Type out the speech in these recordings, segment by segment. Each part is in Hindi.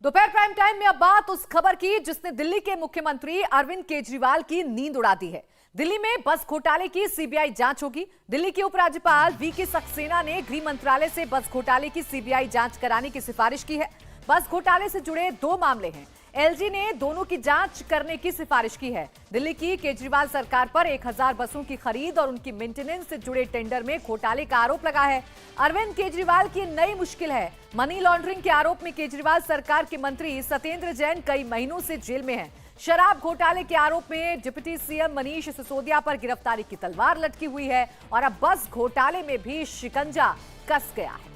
दोपहर प्राइम टाइम में अब बात उस खबर की जिसने दिल्ली के मुख्यमंत्री अरविंद केजरीवाल की नींद उड़ा दी है। दिल्ली में बस घोटाले की सीबीआई जांच होगी। दिल्ली के उपराज्यपाल वीके सक्सेना ने गृह मंत्रालय से बस घोटाले की सीबीआई जांच कराने की सिफारिश की है। बस घोटाले से जुड़े दो मामले हैं। एलजी ने दोनों की जांच करने की सिफारिश की है। दिल्ली की केजरीवाल सरकार पर 1000 बसों की खरीद और उनकी मेंटेनेंस से जुड़े टेंडर में घोटाले का आरोप लगा है। अरविंद केजरीवाल की नई मुश्किल है। मनी लॉन्ड्रिंग के आरोप में केजरीवाल सरकार के मंत्री सत्येंद्र जैन कई महीनों से जेल में हैं। शराब घोटाले के आरोप में डिप्टी सीएम मनीष सिसोदिया पर गिरफ्तारी की तलवार लटकी हुई है और अब बस घोटाले में भी शिकंजा कस गया है।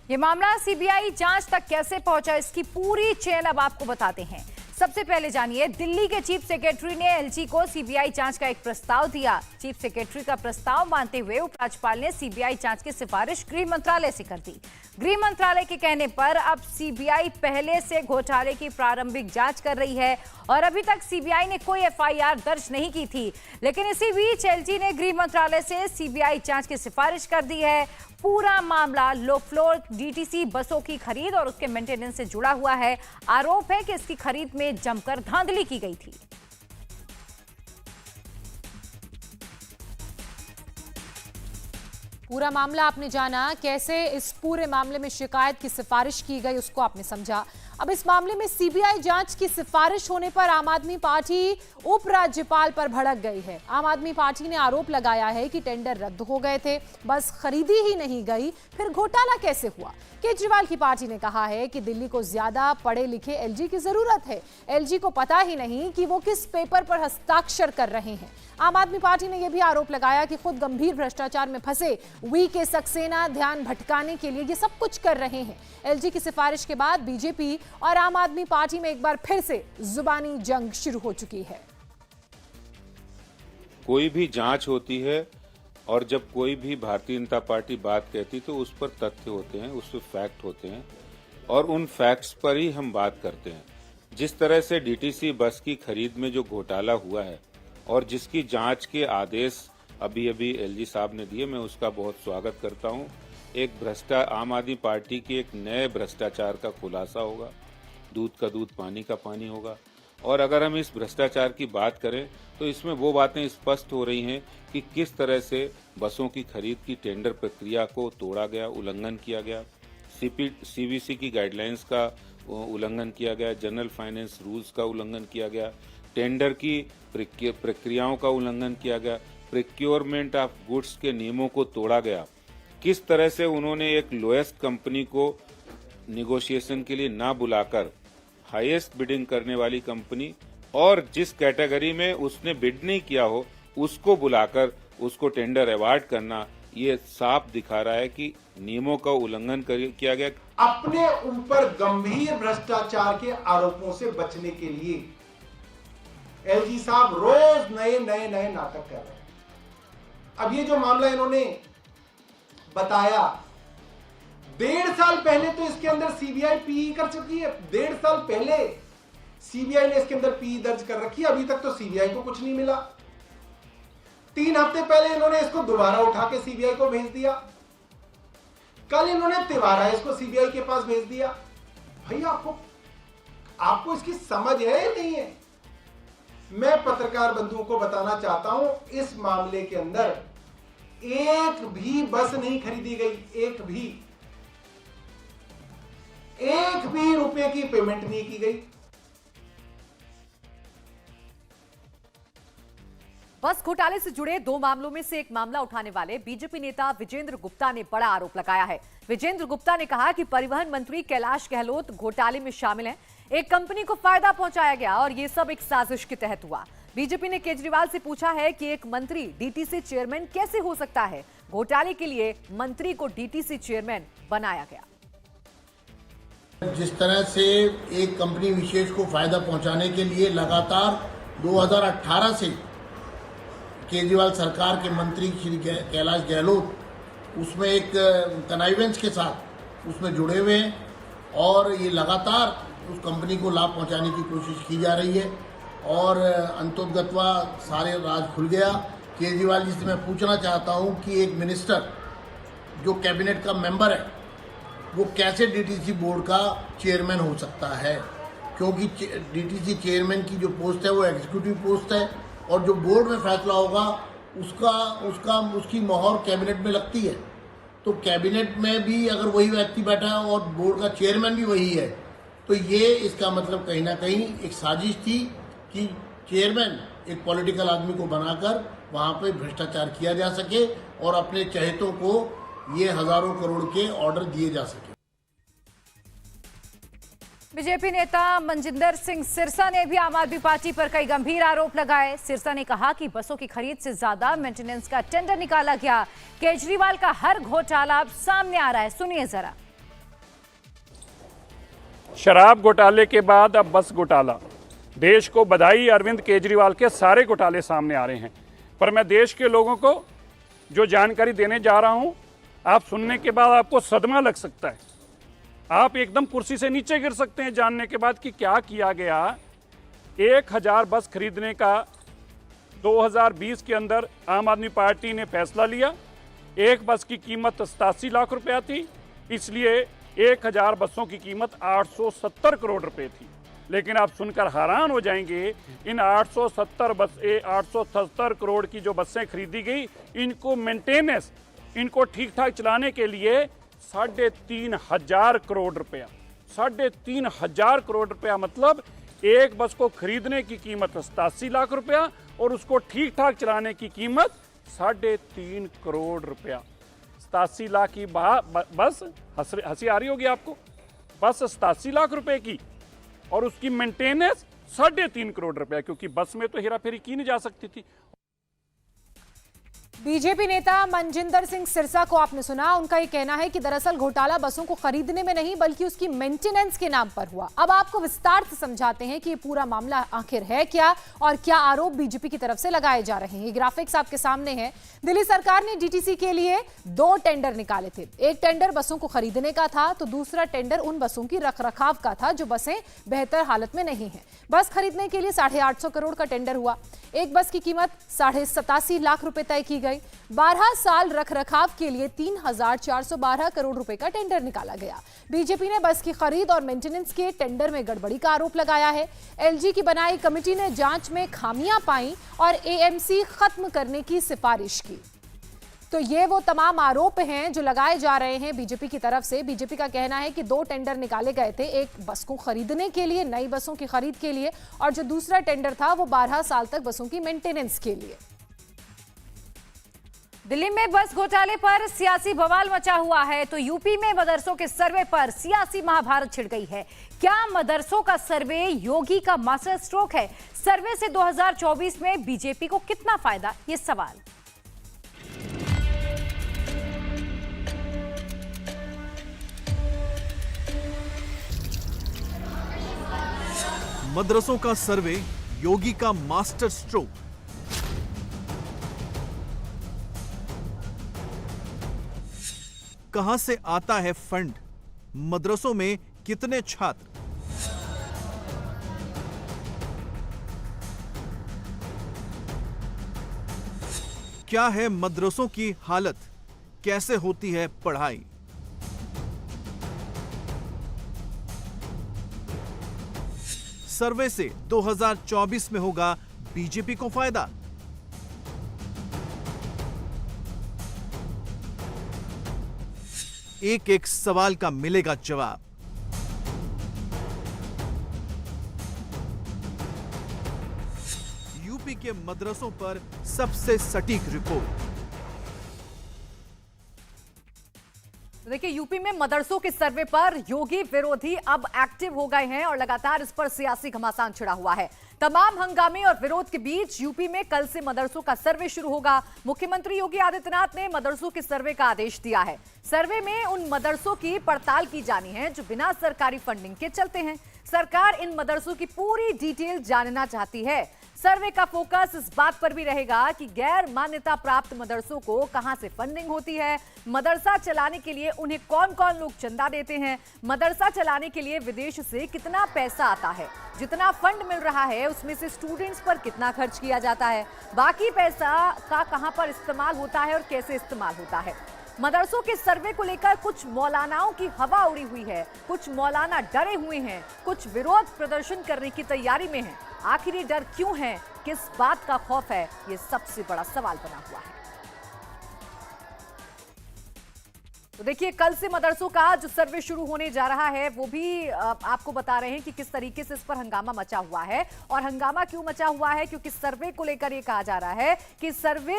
ये मामला सीबीआई जांच तक कैसे पहुंचा, इसकी पूरी चेन अब आपको बताते हैं। सबसे पहले जानिए, दिल्ली के चीफ सेक्रेटरी ने एलजी को सीबीआई जांच का एक प्रस्ताव दिया। चीफ सेक्रेटरी का प्रस्ताव मानते हुए उपराज्यपाल ने सीबीआई जांच की सिफारिश गृह मंत्रालय से कर दी। गृह मंत्रालय के कहने पर अब सीबीआई पहले से घोटाले की प्रारंभिक जांच कर रही है और अभी तक सीबीआई ने कोई एफआईआर दर्ज नहीं की थी। लेकिन इसी बीच एलजी ने गृह मंत्रालय से सीबीआई जांच की सिफारिश कर दी है। पूरा मामला लो फ्लोर डीटीसी बसों की खरीद और उसके मेंटेनेंस से जुड़ा हुआ है। आरोप है कि इसकी खरीद में जमकर धांधली की गई थी। पूरा मामला आपने जाना, कैसे इस पूरे मामले में शिकायत की सिफारिश की गई उसको आपने समझा। अब इस मामले में सीबीआई जांच की सिफारिश होने पर आम आदमी पार्टी उपराज्यपाल पर भड़क गई है। आम आदमी पार्टी ने आरोप लगाया है कि टेंडर रद्द हो गए थे, बस खरीदी ही नहीं गई, फिर घोटाला कैसे हुआ। केजरीवाल की पार्टी ने कहा है कि दिल्ली को ज्यादा पढ़े लिखे एलजी की जरूरत है। एलजी को पता ही नहीं कि वो किस पेपर पर हस्ताक्षर कर रहे हैं। आम आदमी पार्टी ने यह भी आरोप लगाया कि खुद गंभीर भ्रष्टाचार में फंसे वीके सक्सेना ध्यान भटकाने के लिए ये सब कुछ कर रहे हैं। एलजी की सिफारिश के बाद बीजेपी और आम आदमी पार्टी में एक बार फिर से जुबानी जंग शुरू हो चुकी है। कोई भी जांच होती है और जब कोई भी भारतीय जनता पार्टी बात कहती तो उस पर तथ्य होते हैं, उस पर फैक्ट होते हैं और उन फैक्ट्स पर ही हम बात करते हैं। जिस तरह से डीटीसी बस की खरीद में जो घोटाला हुआ है और जिसकी जांच के आदेश अभी एलजी साहब ने दिए, मैं उसका बहुत स्वागत करता हूं। एक आम आदमी पार्टी के एक नए भ्रष्टाचार का खुलासा होगा, दूध का दूध पानी का पानी होगा। और अगर हम इस भ्रष्टाचार की बात करें तो इसमें वो बातें स्पष्ट हो रही हैं कि किस तरह से बसों की खरीद की टेंडर प्रक्रिया को तोड़ा गया, उल्लंघन किया गया, सीवीसी की गाइडलाइंस का उल्लंघन किया गया, जनरल फाइनेंस रूल्स का उल्लंघन किया गया, टेंडर की प्रक्रियाओं का उल्लंघन किया गया, प्रोक्योरमेंट ऑफ गुड्स के नियमों को तोड़ा गया। किस तरह से उन्होंने एक लोएस्ट कंपनी को निगोशिएशन के लिए ना बुलाकर हाईएस्ट बिडिंग करने वाली कंपनी और जिस कैटेगरी में उसने बिड नहीं किया हो उसको बुलाकर उसको टेंडर अवार्ड करना, ये साफ दिखा रहा है कि नियमों का उल्लंघन किया गया। अपने ऊपर गंभीर भ्रष्टाचार के आरोपों से बचने के लिए एलजी साहब रोज नए नाटक कर रहे हैं। अब ये जो मामला इन्होंने बताया, 1.5 साल पहले तो इसके अंदर सीबीआई पीई कर चुकी है। 1.5 साल पहले सीबीआई ने इसके अंदर पीई दर्ज कर रखी है। अभी तक तो सीबीआई को कुछ नहीं मिला। 3 हफ्ते पहले इन्होंने इसको दोबारा उठा के सीबीआई को भेज दिया। कल इन्होंने तिवारा इसको सीबीआई के पास भेज दिया। भाई आपको इसकी समझ है या नहीं है? मैं पत्रकार बंधुओं को बताना चाहता हूं, इस मामले के अंदर एक भी बस नहीं खरीदी गई, एक भी रुपए की पेमेंट नहीं की गई। बस घोटाले से जुड़े दो मामलों में से एक मामला उठाने वाले बीजेपी नेता विजेंद्र गुप्ता ने बड़ा आरोप लगाया है। विजेंद्र गुप्ता ने कहा कि परिवहन मंत्री कैलाश गहलोत घोटाले में शामिल हैं। एक कंपनी को फायदा पहुंचाया गया और यह सब एक साजिश के तहत हुआ। बीजेपी ने केजरीवाल से पूछा है कि एक मंत्री डीटीसी चेयरमैन कैसे हो सकता है। घोटाले के लिए मंत्री को डीटीसी चेयरमैन बनाया गया। जिस तरह से एक कंपनी विशेष को फायदा पहुंचाने के लिए लगातार 2018 से केजरीवाल सरकार के मंत्री श्री कैलाश गहलोत उसमें एक कनाइवेंस के साथ उसमें जुड़े हुए हैं और ये लगातार उस कंपनी को लाभ पहुंचाने की कोशिश की जा रही है और अंतोगत्वा सारे राज खुल गया केजरीवाल जी से मैं पूछना चाहता हूं कि एक मिनिस्टर जो कैबिनेट का मेंबर है वो कैसे डीटीसी बोर्ड का चेयरमैन हो सकता है, क्योंकि डीटीसी चेयरमैन की जो पोस्ट है वो एग्जीक्यूटिव पोस्ट है और जो बोर्ड में फैसला होगा उसकी मोहर कैबिनेट में लगती है। तो कैबिनेट में भी अगर वही व्यक्ति बैठा है और बोर्ड का चेयरमैन भी वही है, तो ये इसका मतलब कहीं ना कहीं एक साजिश थी कि चेयरमैन एक पॉलिटिकल आदमी को बनाकर वहाँ पे भ्रष्टाचार किया जा सके और अपने चहेतों को ये हजारों करोड़ के ऑर्डर दिए जा सके। बीजेपी नेता मनजिंदर सिंह सिरसा ने भी आम आदमी पार्टी पर कई गंभीर आरोप लगाए। सिरसा ने कहा कि बसों की खरीद से ज्यादा मेंटेनेंस का टेंडर निकाला गया। केजरीवाल का हर घोटाला अब सामने आ रहा है, सुनिए जरा। शराब घोटाले के बाद अब बस घोटाला। देश को बधाई, अरविंद केजरीवाल के सारे घोटाले सामने आ रहे हैं। पर मैं देश के लोगों को जो जानकारी देने जा रहा हूं, आप सुनने के बाद आपको सदमा लग सकता है। आप एकदम कुर्सी से नीचे गिर सकते हैं जानने के बाद कि क्या किया गया। 1000 बस खरीदने का 2020 के अंदर आम आदमी पार्टी ने फैसला लिया। एक बस की कीमत 87 लाख रुपया थी, इसलिए 1000 बसों की कीमत 870 करोड़ रुपए थी। लेकिन आप सुनकर हैरान हो जाएंगे, इन 870 करोड़ की जो बसें खरीदी गई, इनको मेंटेनेंस, इनको ठीक ठाक चलाने के लिए 3,500 करोड़ रुपया, 3,500 करोड़ रुपया, मतलब एक बस को खरीदने की कीमत 87 लाख रुपया और उसको ठीक ठाक चलाने की कीमत 3.5 करोड़ रुपया। 87 लाख की बस, हंसी आ रही होगी आपको, बस 87 लाख रुपए की और उसकी मेंटेनेंस 3.5 करोड़ रुपया, क्योंकि बस में तो हेराफेरी की नहीं जा सकती थी। बीजेपी नेता मनजिंदर सिंह सिरसा को आपने सुना। उनका यह कहना है कि दरअसल घोटाला बसों को खरीदने में नहीं बल्कि उसकी मेंटेनेंस के नाम पर हुआ। अब आपको विस्तार से समझाते हैं कि ये पूरा मामला आखिर है क्या और क्या आरोप बीजेपी की तरफ से लगाए जा रहे हैं। ये ग्राफिक्स आपके सामने है। दिल्ली सरकार ने डीटीसी के लिए 2 टेंडर निकाले थे। एक टेंडर बसों को खरीदने का था तो दूसरा टेंडर उन बसों की रखरखाव का था जो बसें बेहतर हालत में नहीं है। बस खरीदने के लिए 850 करोड़ का टेंडर हुआ। एक बस की कीमत 87.5 लाख रुपए तय की गई। 12 साल रखरखाव के लिए 3,412 करोड़ रुपए का टेंडर निकाला गया। बीजेपी ने बस की खरीद और मेंटेनेंस के टेंडर में गड़बड़ी का आरोप लगाया है। एलजी की बनाई कमेटी ने जांच में खामियां पाई और एएमसी खत्म करने की सिफारिश की। तो ये वो तमाम आरोप हैं जो लगाए जा रहे हैं बीजेपी की तरफ से। बीजेपी का कहना है कि 2 टेंडर निकाले गए थे, एक बस को खरीदने के लिए, नई बसों की खरीद के लिए, और जो दूसरा टेंडर था वो 12 साल तक बसों की मेंटेनेंस के लिए। दिल्ली में बस घोटाले पर सियासी बवाल मचा हुआ है तो यूपी में मदरसों के सर्वे पर सियासी महाभारत छिड़ गई है। क्या मदरसों का सर्वे योगी का मास्टर स्ट्रोक है? सर्वे से 2024 में बीजेपी को कितना फायदा, ये सवाल। मदरसों का सर्वे योगी का मास्टर स्ट्रोक। कहां से आता है फंड? मदरसों में कितने छात्र? क्या है मदरसों की हालत? कैसे होती है पढ़ाई? सर्वे से 2024 में होगा बीजेपी को फायदा। एक एक सवाल का मिलेगा जवाब। यूपी के मदरसों पर सबसे सटीक रिपोर्ट। देखिए, यूपी में मदरसों के सर्वे पर योगी विरोधी अब एक्टिव हो गए हैं और लगातार इस पर सियासी घमासान छिड़ा हुआ है। तमाम हंगामे और विरोध के बीच यूपी में कल से मदरसों का सर्वे शुरू होगा। मुख्यमंत्री योगी आदित्यनाथ ने मदरसों के सर्वे का आदेश दिया है। सर्वे में उन मदरसों की पड़ताल की जानी है जो बिना सरकारी फंडिंग के चलते हैं। सरकार इन मदरसों की पूरी डिटेल जानना चाहती है। सर्वे का फोकस इस बात पर भी रहेगा कि गैर मान्यता प्राप्त मदरसों को कहां से फंडिंग होती है, मदरसा चलाने के लिए उन्हें कौन कौन लोग चंदा देते हैं, मदरसा चलाने के लिए विदेश से कितना पैसा आता है, जितना फंड मिल रहा है उसमें से स्टूडेंट्स पर कितना खर्च किया जाता है, बाकी पैसा का कहां पर इस्तेमाल होता है और कैसे इस्तेमाल होता है। मदरसों के सर्वे को लेकर कुछ मौलानाओं की हवा उड़ी हुई है, कुछ मौलाना डरे हुए हैं, कुछ विरोध प्रदर्शन करने की तैयारी में हैं। आखिर ये डर क्यों है, किस बात का खौफ है, ये सबसे बड़ा सवाल बना हुआ है। तो देखिए, कल से मदरसों का जो सर्वे शुरू होने जा रहा है वो भी आपको बता रहे हैं कि किस तरीके से इस पर हंगामा मचा हुआ है। और हंगामा क्यों मचा हुआ है, क्योंकि सर्वे को लेकर ये कहा जा रहा है कि सर्वे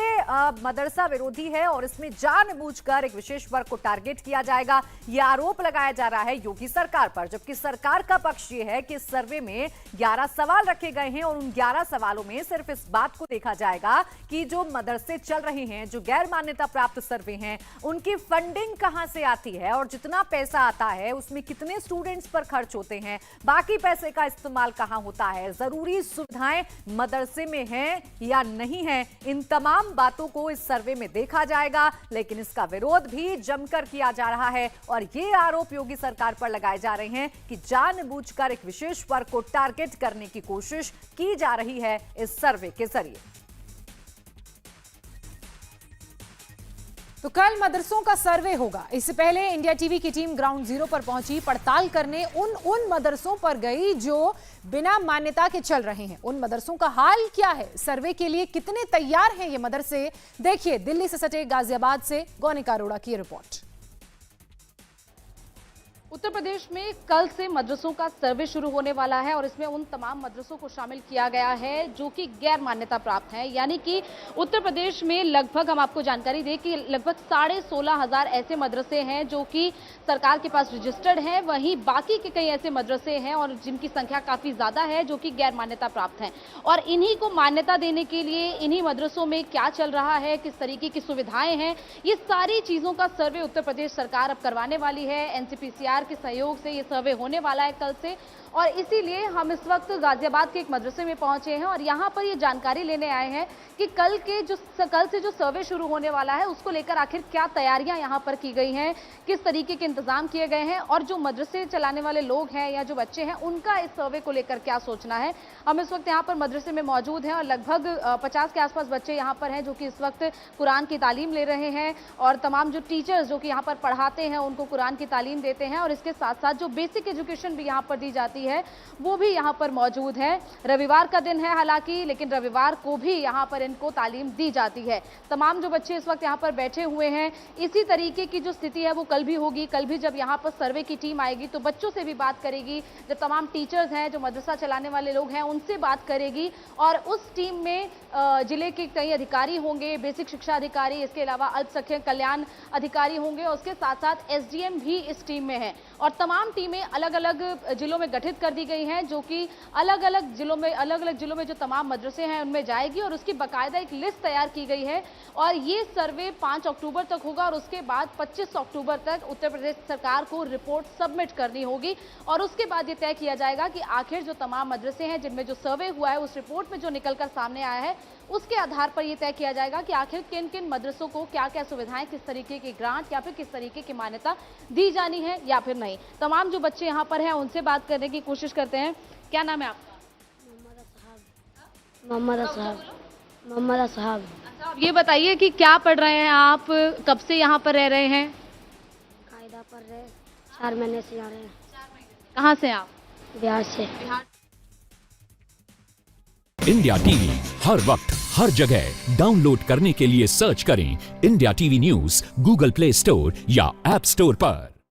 मदरसा विरोधी है और इसमें जानबूझकर एक विशेष वर्ग को टारगेट किया जाएगा। ये आरोप लगाया जा रहा है योगी सरकार पर, जबकि सरकार का पक्ष ये है कि इस सर्वे में 11 सवाल रखे गए हैं और उन 11 सवालों में सिर्फ इस बात को देखा जाएगा कि जो मदरसे चल रहे हैं, जो गैर मान्यता प्राप्त सर्वे हैं, उनकी फंडिंग कहां से आती है और जितना पैसा आता है उसमें कितने स्टूडेंट्स पर खर्च होते हैं, बाकी पैसे का इस्तेमाल कहां होता है, जरूरी सुविधाएं मदरसे में हैं या नहीं है, इन तमाम बातों को इस सर्वे में देखा जाएगा। लेकिन इसका विरोध भी जमकर किया जा रहा है और ये आरोप योगी सरकार पर लगाए जा रहे हैं कि जानबूझकर एक विशेष वर्ग को टारगेट करने की कोशिश की जा रही है इस सर्वे के जरिए। तो कल मदरसों का सर्वे होगा। इससे पहले इंडिया टीवी की टीम ग्राउंड जीरो पर पहुंची, पड़ताल करने उन मदरसों पर गई जो बिना मान्यता के चल रहे हैं। उन मदरसों का हाल क्या है, सर्वे के लिए कितने तैयार हैं ये मदरसे, देखिए दिल्ली से सटे गाजियाबाद से गौनिका अरोड़ा की रिपोर्ट। उत्तर प्रदेश में कल से मदरसों का सर्वे शुरू होने वाला है और इसमें उन तमाम मदरसों को शामिल किया गया है जो कि गैर मान्यता प्राप्त हैं। यानी कि उत्तर प्रदेश में लगभग, हम आपको जानकारी दें कि लगभग 16,500 ऐसे मदरसे हैं जो कि सरकार के पास रजिस्टर्ड हैं, वहीं बाकी के कई ऐसे मदरसे हैं और जिनकी संख्या काफी ज्यादा है जो कि गैर मान्यता प्राप्त हैं। और इन्हीं को मान्यता देने के लिए इन्हीं मदरसों में क्या चल रहा है, किस तरीके की सुविधाएं हैं, ये सारी चीजों का सर्वे उत्तर प्रदेश सरकार अब करवाने वाली है। एनसीपीसीआर के सहयोग से ये सर्वे होने वाला है कल से, और इसीलिए हम इस वक्त गाजियाबाद के एक मदरसे में पहुंचे हैं और यहाँ पर ये जानकारी लेने आए हैं कि कल से जो सर्वे शुरू होने वाला है उसको लेकर आखिर क्या तैयारियां यहाँ पर की गई हैं, किस तरीके के इंतजाम किए गए हैं और जो मदरसे चलाने वाले लोग हैं या जो बच्चे हैं उनका इस सर्वे को लेकर क्या सोचना है। हम इस वक्त यहाँ पर मदरसे में मौजूद हैं और लगभग 50 के आसपास बच्चे यहाँ पर हैं जो कि इस वक्त कुरान की तालीम ले रहे हैं और तमाम जो टीचर्स जो कि यहाँ पर पढ़ाते हैं उनको कुरान की तालीम देते हैं और इसके साथ साथ जो बेसिक एजुकेशन भी यहाँ पर दी जाती है वो भी यहाँ पर मौजूद है। रविवार का दिन है हालांकि, लेकिन रविवार को भी यहाँ पर इनको तालीम दी जाती है। तमाम जो बच्चे इस वक्त यहाँ पर बैठे हुए हैं, इसी तरीके की जो स्थिति है वो कल भी होगी। कल भी जब यहाँ पर सर्वे की टीम आएगी तो बच्चों से भी बात करेगी, जब तमाम टीचर्स हैं जो मदरसा चलाने वाले लोग हैं उनसे बात करेगी और उस टीम में जिले के कई अधिकारी होंगे, बेसिक शिक्षा अधिकारी, इसके अलावा अल्पसंख्यक कल्याण अधिकारी होंगे और उसके साथ साथ एसडीएम भी इस टीम में है। और तमाम टीमें अलग अलग जिलों में गठित कर दी गई हैं जो कि अलग अलग जिलों में जो तमाम मदरसे हैं उनमें जाएगी और उसकी बाकायदा एक लिस्ट तैयार की गई है। और ये सर्वे 5 अक्टूबर तक होगा और उसके बाद 25 अक्टूबर तक उत्तर प्रदेश सरकार को रिपोर्ट सबमिट करनी होगी और उसके बाद ये तय किया जाएगा कि आखिर जो तमाम मदरसे हैं जिनमें जो सर्वे हुआ है उस रिपोर्ट में जो निकलकर सामने आया है उसके आधार पर यह तय किया जाएगा कि आखिर किन किन मदरसों को क्या क्या सुविधाएं, किस तरीके की ग्रांट या फिर किस तरीके की मान्यता दी जानी है या फिर नहीं। तमाम जो बच्चे यहाँ पर हैं उनसे बात करने की कोशिश करते हैं। क्या नाम है आपका? मोहम्मद असहाब। अच्छा, आप ये बताइए कि क्या पढ़ रहे हैं आप, कब से यहाँ पर रह रहे हैं? कायदा पढ़ रहे, 4 महीने से आ रहे हैं। कहाँ से आप? बिहार से। इंडिया टीवी हर वक्त हर जगह डाउनलोड करने के लिए सर्च करें India TV news Google play store या ऐप स्टोर पर।